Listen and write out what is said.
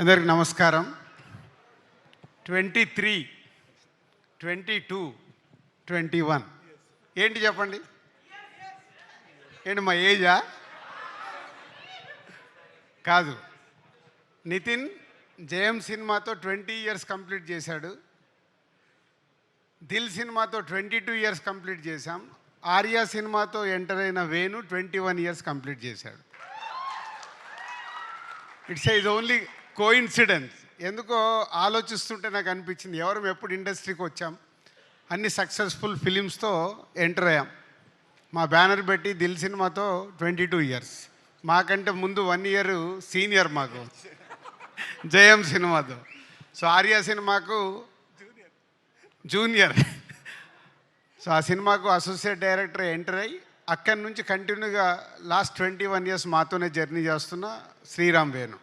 అందరికి నమస్కారం. 23, 22, 21 ఏంటి చెప్పండి? ఏంటి మా ఏజా? కాదు. నితిన్ జయం సినిమాతో 20 ఇయర్స్ కంప్లీట్ చేశాడు. దిల్ సినిమాతో 22 ఇయర్స్ కంప్లీట్ చేశాం. ఆర్యా సినిమాతో ఎంటర్ అయిన వేణు 21 ఇయర్స్ కంప్లీట్ చేశాడు. It's is only coincidence. ఎందుకో ఆలోచిస్తుంటే నాకు అనిపించింది, ఎవరు ఎప్పుడు ఇండస్ట్రీకి వచ్చాం, అన్ని సక్సెస్ఫుల్ ఫిలిమ్స్తో ఎంటర్ అయ్యాం. మా బ్యానర్ పెట్టి దిల్ సినిమాతో 22 ఇయర్స్, మాకంటే ముందు 1 ఇయర్ సీనియర్ మాకు జయం సినిమాతో. సో ఆర్యా సినిమాకు జూనియర్. సో ఆ సినిమాకు అసోసియేట్ డైరెక్టర్ ఎంటర్ అయ్యి అక్కడి నుంచి కంటిన్యూగా లాస్ట్ 21 ఇయర్స్ మాతోనే జర్నీ చేస్తున్న శ్రీరామ్ వేణు.